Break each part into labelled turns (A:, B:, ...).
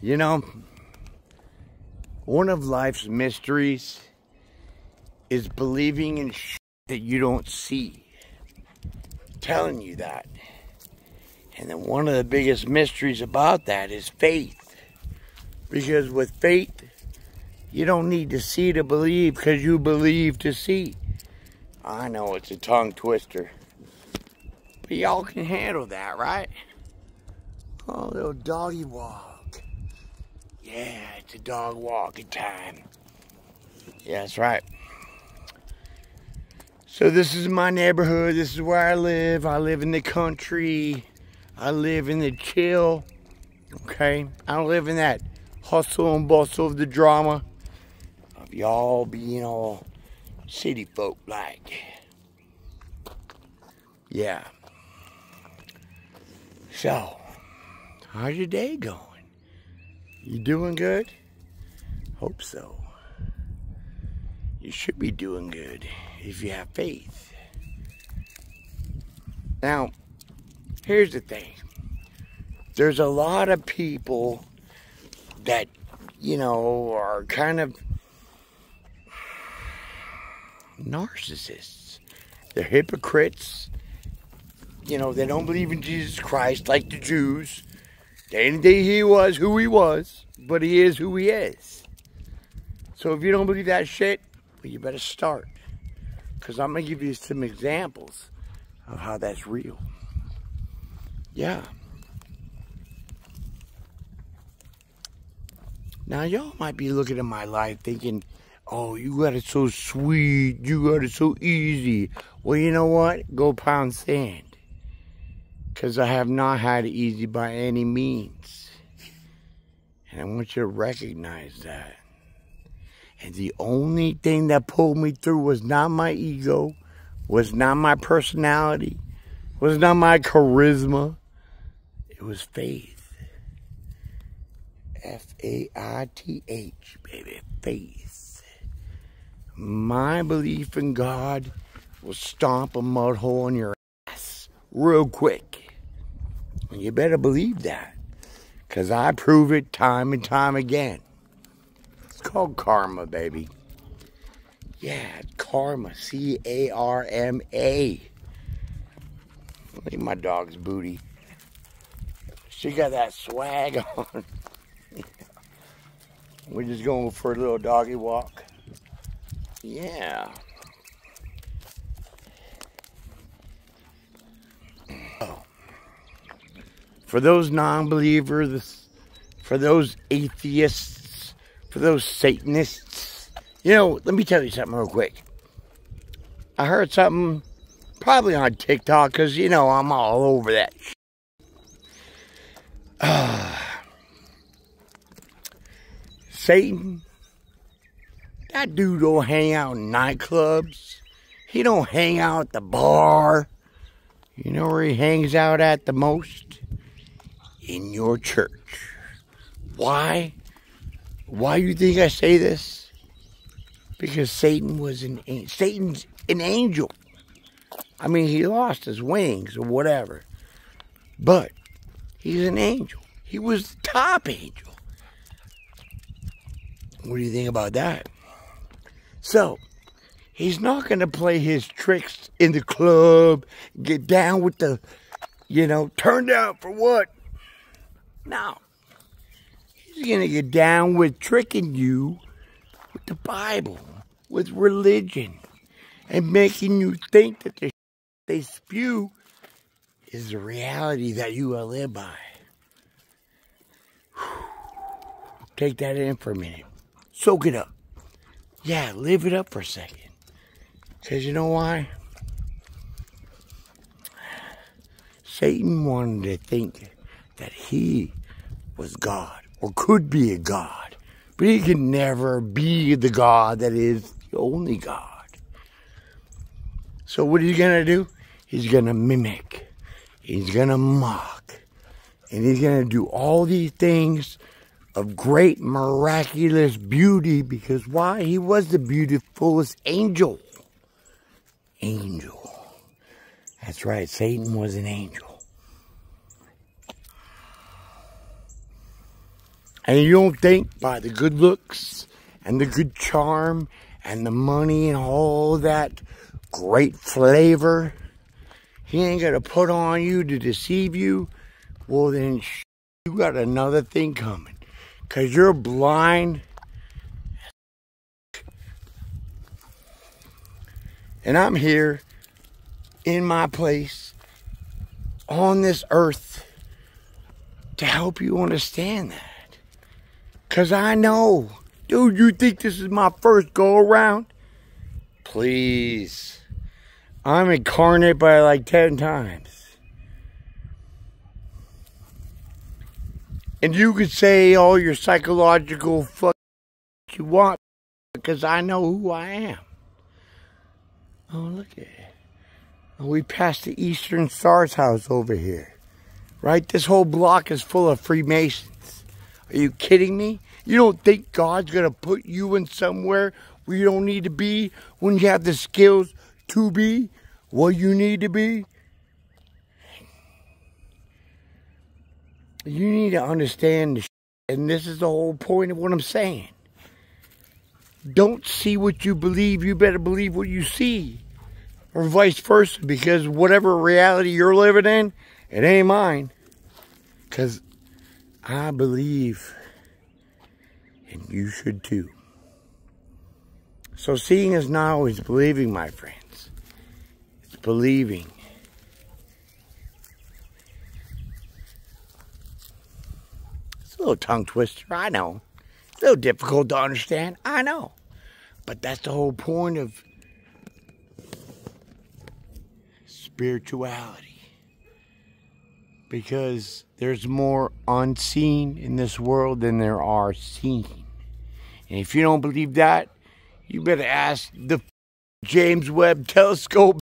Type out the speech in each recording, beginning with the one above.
A: You know, one of life's mysteries is believing in shit that you don't see. I'm telling you that. And then one of the biggest mysteries about that is faith. Because with faith, you don't need to see to believe, because you believe to see. I know it's a tongue twister, but y'all can handle that, right? Oh, little doggy walk. Yeah, it's a dog walking time. Yeah, that's right. So this is my neighborhood. This is where I live. I live in the country. I live in the chill. Okay? I don't live in that hustle and bustle of the drama of y'all being all city folk like. Yeah. So, how's your day going? You doing good? Hope so. You should be doing good if you have faith. Now, here's the thing. There's a lot of people that, you know, are kind of narcissists. They're hypocrites. You know, they don't believe in Jesus Christ like the Jews. They didn't think he was who he was, but he is who he is. So if you don't believe that shit, well, you better start. Because I'm going to give you some examples of how that's real. Yeah. Now, y'all might be looking at my life thinking, oh, you got it so sweet. You got it so easy. Well, you know what? Go pound sand. Because I have not had it easy by any means. And I want you to recognize that. And the only thing that pulled me through was not my ego, was not my personality, was not my charisma. It was faith. F-A-I-T-H, baby, faith. My belief in God will stomp a mud hole in your ass real quick. And you better believe that, because I prove it time and time again. It's called karma, baby. Yeah, karma, C-A-R-M-A. Look at my dog's booty. She got that swag on. We're just going for a little doggy walk. Yeah. Oh. For those non-believers, for those atheists, for those Satanists, you know, let me tell you something real quick. I heard something probably on TikTok, because, you know, I'm all over that shit. Satan, that dude don't hang out in nightclubs. He don't hang out at the bar. You know where he hangs out at the most? In your church. Why? Why you think I say this? Because Satan's an angel. I mean, he lost his wings or whatever. But he's an angel. He was the top angel. What do you think about that? So, he's not going to play his tricks in the club, get down with the, you know, turn down for what? No. He's going to get down with tricking you with the Bible, with religion, and making you think that the they spew is the reality that you will live by. Take that in for a minute. Soak it up. Yeah, live it up for a second. Because you know why? Satan wanted to think that he was God, or could be a God. But he can never be the God that is the only God. So what is he going to do? He's going to mimic. He's going to mock. And he's going to do all these things of great miraculous beauty, because why? He was the beautifulest angel. Angel. That's right, Satan was an angel. And you don't think by the good looks and the good charm and the money and all that great flavor, he ain't gonna put on you to deceive you. Well then, you got another thing coming. Cause you're blind. And I'm here in my place on this earth to help you understand that. Cause I know. Dude, you think this is my first go around? Please. I'm incarnate by like 10 times. And you could say all your psychological fuck you want, because I know who I am. Oh, look at it. We passed the Eastern Star's house over here. Right? This whole block is full of Freemasons. Are you kidding me? You don't think God's going to put you in somewhere where you don't need to be when you have the skills to be what you need to be? You need to understand the shit, and this is the whole point of what I'm saying. Don't see what you believe, you better believe what you see. Or vice versa, because whatever reality you're living in, it ain't mine. Because I believe, and you should too. So seeing is not always believing, my friends. It's believing. It's a little tongue twister, I know. It's a little difficult to understand, I know. But that's the whole point of spirituality. Because there's more unseen in this world than there are seen. And if you don't believe that, you better ask the James Webb Telescope.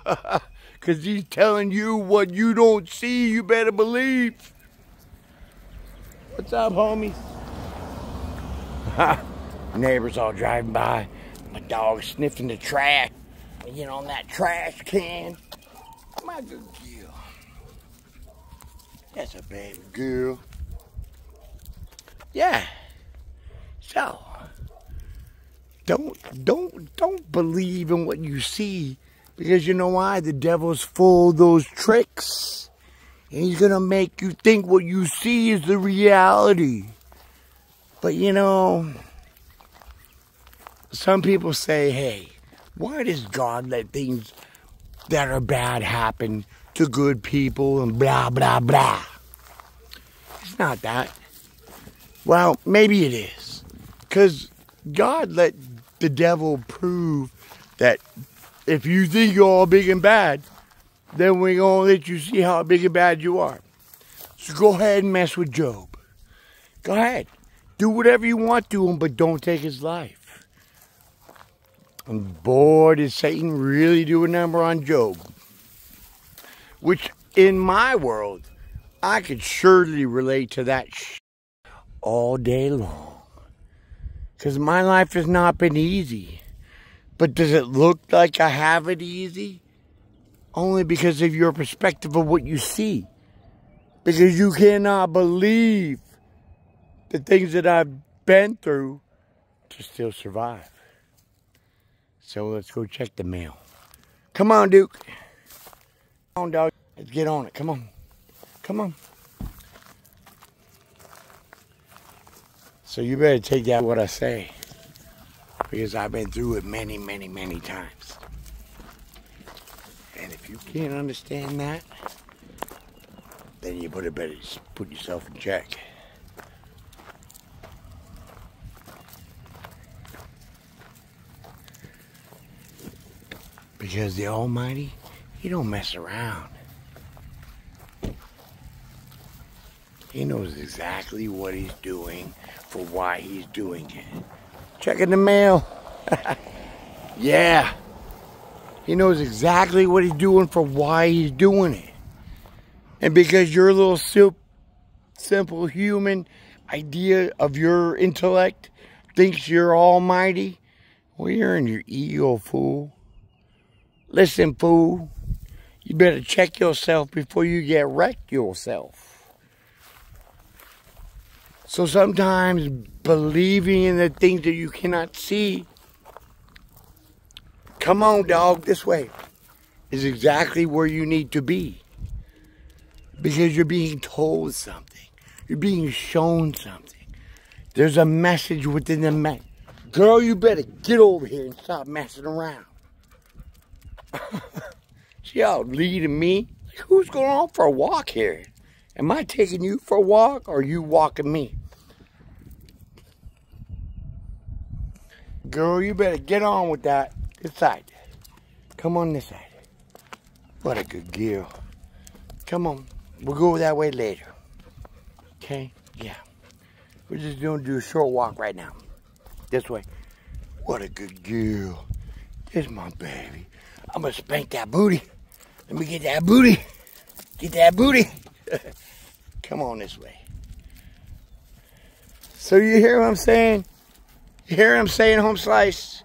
A: Because he's telling you what you don't see, you better believe. What's up, homies? Neighbors all driving by. My dog sniffing the trash. You know, on that trash can. My good girl. That's a baby girl. Yeah. So, don't believe in what you see, because you know why? The devil's full of those tricks. And he's gonna make you think what you see is the reality. But you know, some people say, hey, why does God let things that are bad happen to good people and blah, blah, blah? It's not that. Well, maybe it is. Because God let the devil prove that if you think you're all big and bad, then we're going to let you see how big and bad you are. So go ahead and mess with Job. Go ahead. Do whatever you want to him, but don't take his life. And boy, did Satan really do a number on Job. Which, in my world, I could surely relate to that all day long. Because my life has not been easy. But does it look like I have it easy? Only because of your perspective of what you see. Because you cannot believe the things that I've been through to still survive. So let's go check the mail. Come on, Duke. Come on, dog. Let's get on it. Come on. Come on. So you better take that what I say. Because I've been through it many, many, many times. And if you can't understand that, then you better put yourself in check. Because the Almighty, He don't mess around. He knows exactly what He's doing for why He's doing it. Checking the mail. Yeah. He knows exactly what He's doing for why He's doing it. And because your little simple human idea of your intellect thinks you're almighty, well, you're in your ego, fool. Listen, fool, you better check yourself before you get wrecked yourself. So sometimes believing in the things that you cannot see, come on, dog, this way, is exactly where you need to be. Because you're being told something. You're being shown something. There's a message within the message. Girl, you better get over here and stop messing around. See how leading me? Like, who's going on for a walk here? Am I taking you for a walk or are you walking me? Girl, you better get on with that. This side. Come on this side. What a good girl. Come on. We'll go that way later. Okay? Yeah. We're just going to do a short walk right now. This way. What a good girl. There's my baby. I'm going to spank that booty. Let me get that booty. Get that booty. Come on this way. So you hear what I'm saying? You hear what I'm saying, Home Slice?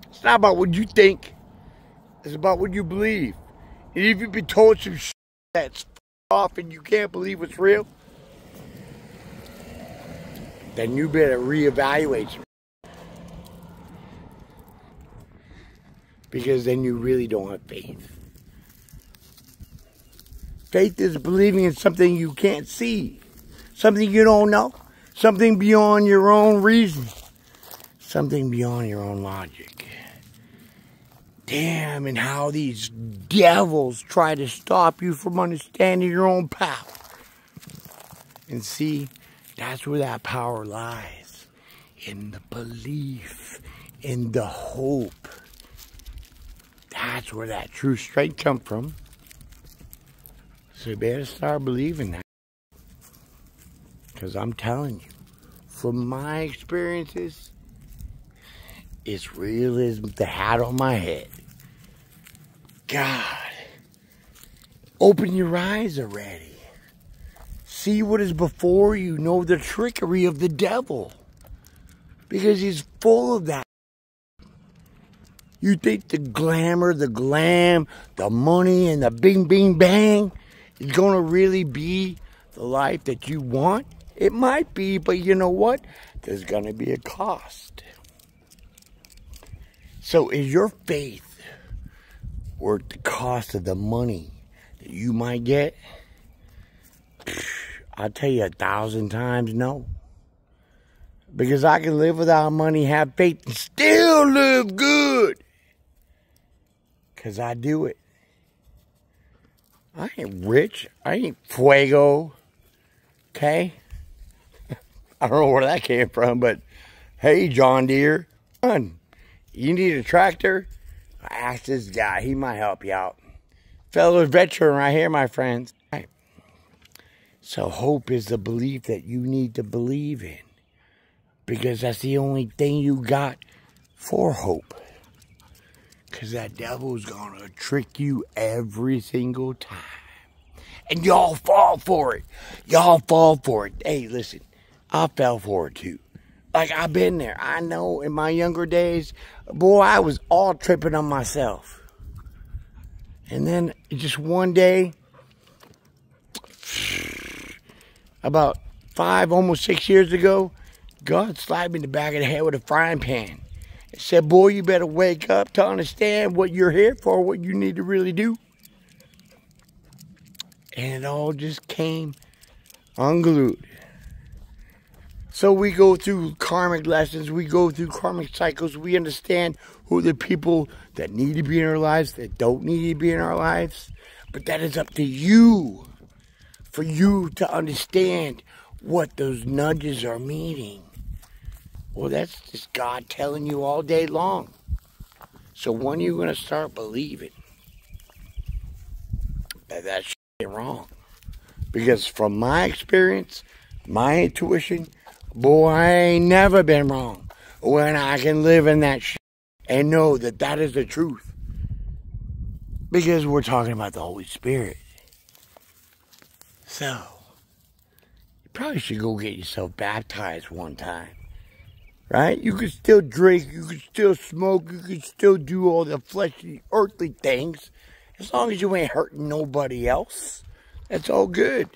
A: It's not about what you think. It's about what you believe. And if you've been told some shit that's off and you can't believe what's real, then you better reevaluate. Because then you really don't have faith. Faith is believing in something you can't see. Something you don't know. Something beyond your own reason. Something beyond your own logic. Damn, and how these devils try to stop you from understanding your own power. And see, that's where that power lies. In the belief. In the hope. That's where that true strength comes from. So you better start believing that. Because I'm telling you, from my experiences, it's real as the hat on my head. God, open your eyes already. See what is before you. Know the trickery of the devil. Because he's full of that. You think the glamour, the glam, the money, and the bing, bing, bang is going to really be the life that you want? It might be, but you know what? There's going to be a cost. So is your faith worth the cost of the money that you might get? I'll tell you 1,000 times no. Because I can live without money, have faith, and still live good. Because I do it. I ain't rich. I ain't fuego. Okay? I don't know where that came from, but hey, John Deere, you need a tractor? Ask this guy. He might help you out. Fellow veteran right here, my friends. Right. So hope is the belief that you need to believe in. Because that's the only thing you got for hope. Because that devil's going to trick you every single time. And y'all fall for it. Y'all fall for it. Hey, listen, I fell for it too. Like, I've been there. I know in my younger days, boy, I was all tripping on myself. And then just one day, about 5, almost 6 years ago, God slapped me in the back of the head with a frying pan. He said, boy, you better wake up to understand what you're here for, what you need to really do. And it all just came unglued. So we go through karmic lessons. We go through karmic cycles. We understand who the people that need to be in our lives, that don't need to be in our lives. But that is up to you. For you to understand what those nudges are meaning. Well, that's just God telling you all day long. So when are you going to start believing that that shit ain't wrong? Because from my experience, my intuition, boy, I ain't never been wrong. When I can live in that shit and know that that is the truth. Because we're talking about the Holy Spirit. So, you probably should go get yourself baptized one time. Right? You could still drink, you could still smoke, you could still do all the fleshly, earthly things. As long as you ain't hurting nobody else, that's all good.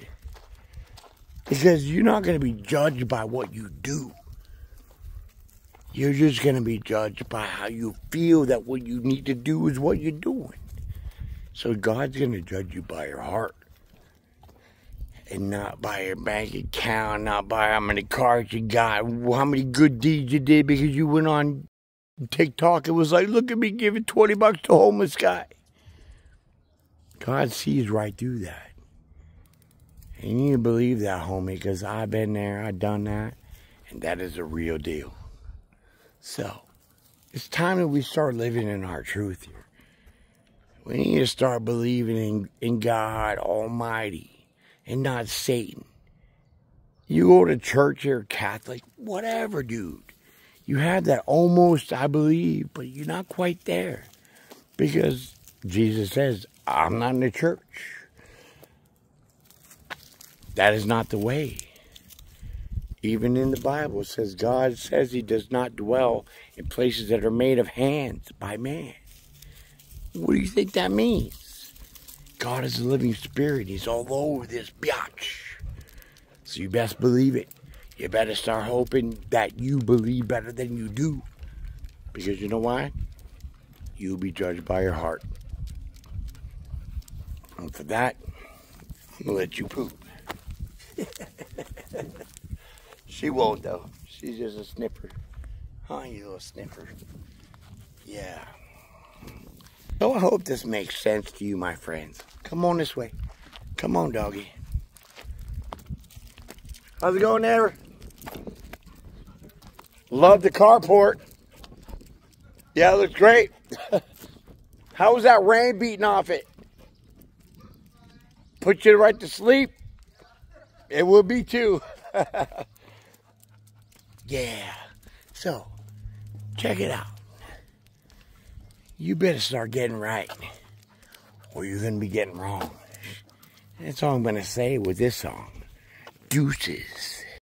A: Because you're not going to be judged by what you do. You're just going to be judged by how you feel that what you need to do is what you're doing. So God's going to judge you by your heart. And not by your bank account, not by how many cars you got, how many good deeds you did because you went on TikTok. It was like, look at me giving $20 to a homeless guy. God sees right through that. And you need to believe that, homie, because I've been there, I've done that, and that is a real deal. So, it's time that we start living in our truth here. We need to start believing in God Almighty and not Satan. You go to church, you're Catholic, whatever, dude. You have that almost, I believe, but you're not quite there. Because Jesus says, I'm not in the church. That is not the way. Even in the Bible, it says God says he does not dwell in places that are made of hands by man. What do you think that means? God is a living spirit. He's all over this biatch. So you best believe it. You better start hoping that you believe better than you do. Because you know why? You'll be judged by your heart. And for that, I'm going to let you poop. She won't, though. She's just a sniffer. Huh, you little sniffer? Yeah. So I hope this makes sense to you, my friends. Come on this way. Come on, doggy. How's it going, neighbor? Love the carport. Yeah, it looks great. How was that rain beating off it? Put you right to sleep? It will be too. Yeah. So, check it out. You better start getting right, or you're going to be getting wrong. That's all I'm going to say with this song. Deuces.